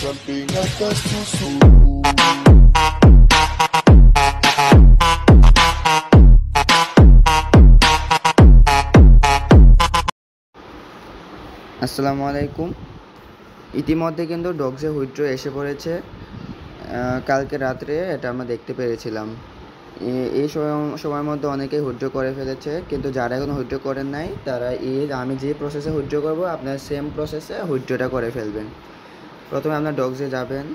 Something hasta susu. আসসালামু আলাইকুম। ইতিমধ্যে কিন্তু ডগসে হুইড্রো এসে পড়েছে। কালকে রাত্রে এটা আমরা দেখতে পেরেছিলাম। এই সময়ের মধ্যে অনেকেই হুইড্রো করে ফেলেছে, কিন্তু যারা এখনও হুইড্রো করেন নাই তারা আমি যে প্রসেসে হুইড্রো করবো আপনার সেম প্রসেসে হুইড্রোটা করে ফেলবেন। প্রথমে আপনার ডগসে যাবেন,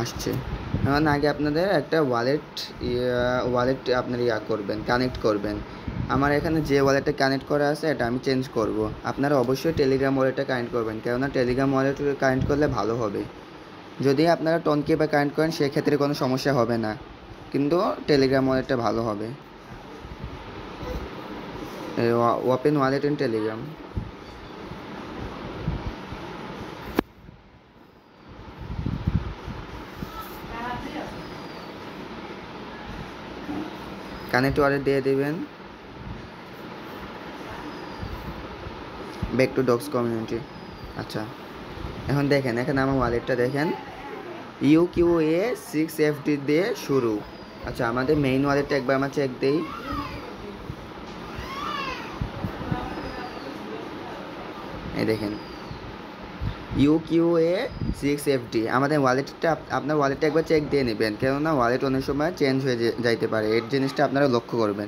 আসছে। এখন আগে আপনাদের একটা ওয়ালেট আপনার করবেন, কানেক্ট করবেন। আমার এখানে যে ওয়ালেটটা কানেক্ট করা আছে এটা আমি চেঞ্জ করব। আপনারা অবশ্যই টেলিগ্রাম ওয়ালেটটা কানেক্ট করবেন, কেননা টেলিগ্রাম ওয়ালেট কানেক্ট করলে ভালো হবে। যদি আপনারা টনকি বা কানেক্ট করেন সেক্ষেত্রে কোনো সমস্যা হবে না, কিন্তু টেলিগ্রাম ওয়ালেটটা ভালো হবে। Open wallet in Telegram. Connect wallet দিয়ে দেবেন। Back to dogs community. আচ্ছা, এখন দেখেন, এখানে আমার ওয়ালেটটা দেখেন UQA6FD দিয়ে শুরু। আচ্ছা, আমাদের মেইন ওয়ালেটটা একবার আমরা চেক দিই। এই দেখেন UQA6FD আমাদের ওয়ালেটটা। আপনার ওয়ালেটটা একবার চেক দিয়ে নেবেন, কেননা ওয়ালেট অনেক সময় চেঞ্জ হয়ে যাইতে পারে, এই জিনিসটা আপনারা লক্ষ্য করবেন।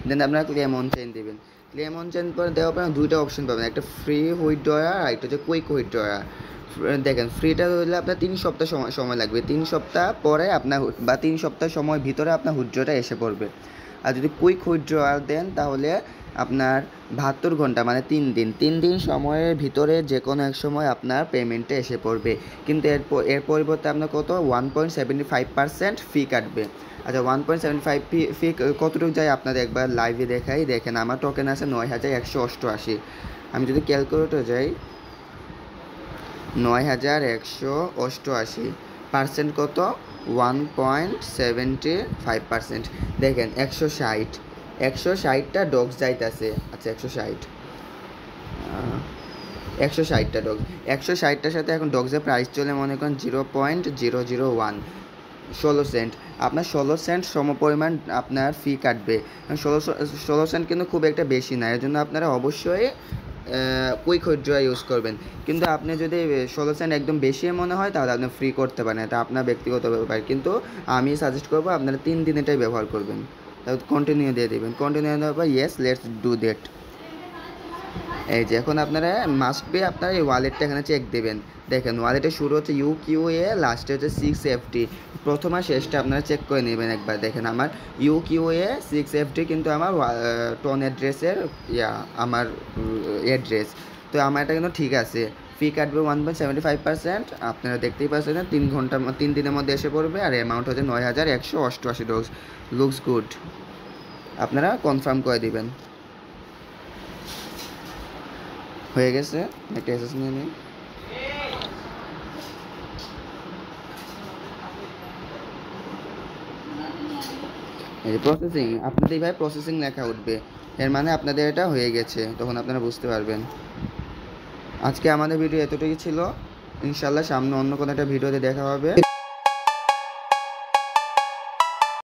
দেন আপনারা ক্লেম অন চেঞ্জ দেবেন। ক্লেম অন চেঞ্জ করে দেওয়ার পর দুইটা অপশন পাবেন, একটা ফ্রি উইথড্রয়ার আর একটা হচ্ছে কুইক উইথড্রয়ার। দেখেন, ফ্রিটা হলে আপনার 3 সপ্তাহ সময় লাগবে। 3 সপ্তাহ পরে আপনার বা 3 সপ্তাহ সময় ভিতরে আপনার উইথড্রটা এসে পড়বে। আর যদি কুইক উইথড্রয়ার দেন তাহলে আপনার 72 ঘন্টা মানে 3 দিন সময়ের ভিতরে যে কোনো এক সময় আপনার পেমেন্টে এসে পড়বে। কিন্তু এর পরিবর্তে আপনার কত 1.75% ফি কাটবে। আচ্ছা, 1.75 ফি কতটুকু যায় আপনাদের একবার লাইভে দেখাই। দেখেন, আমার টোকেন আছে 9188। আমি যদি ক্যালকুলেটর যাই, 9188 পার্সেন্ট কত 1.75%। দেখেন 160টা ডগস যাইতেছে। আচ্ছা, 160টা ডগস, 160টার সাথে এখন ডগসের প্রাইস চলে মনে করেন 0.001 16 সেন্ট। আপনার 16 সেন্ট সমপরিমাণ আপনার ফি কাটবে। 16 সেন্ট কিন্তু খুব একটা বেশি না, এর জন্য আপনারা অবশ্যই কুইক উইথড্র ইউজ করবেন। কিন্তু আপনি যদি 16 সেন্ট একদম বেশি মনে হয় তাহলে আপনি ফ্রি করতে পারেন, এটা আপনার ব্যক্তিগত ব্যাপার। কিন্তু আমি সাজেস্ট করবো আপনারা 3 দিন এটাই ব্যবহার করবেন। তাহলে কন্টিনিউ দিয়ে দেবেন। কন্টিনিউ দেওয়ার পর ইয়েস লেটস ডু দ্যাট। এই যে এখন আপনারা মাস্ট বি আপনারা এই ওয়ালেটটা এখানে চেক দেবেন। দেখেন, ওয়ালেটের শুরু হচ্ছে UQA, লাস্টে হচ্ছে 6FD। প্রথম আর শেষটা আপনারা চেক করে নেবেন একবার। দেখেন, আমার UQA6FD কিন্তু আমার টোন অ্যাড্রেসের আমার অ্যাড্রেস। তো আমার এটা কিন্তু ঠিক আছে। ফি কাটবে 1.75%। আপনারা দেখতেই পাচ্ছেন 3 দিনের মধ্যে এসে পড়বে। আর অ্যামাউন্ট হচ্ছে 9188 ডগস। Looks good. আপনারা কনফার্ম করে দিবেন। হয়ে গেছে, একটা এসএস নিয়ে নিই। এই যে প্রসেসিং, আপনাদের এইভাবে প্রসেসিং লেখা উঠবে, এর মানে আপনাদের এটা হয়ে গেছে, তখন আপনারা বুঝতে পারবেন। আজকে আমাদের ভিডিও এতটুকুই ছিল। ইনশাল্লাহ সামনে অন্য কোনো একটা ভিডিওতে দেখা হবে।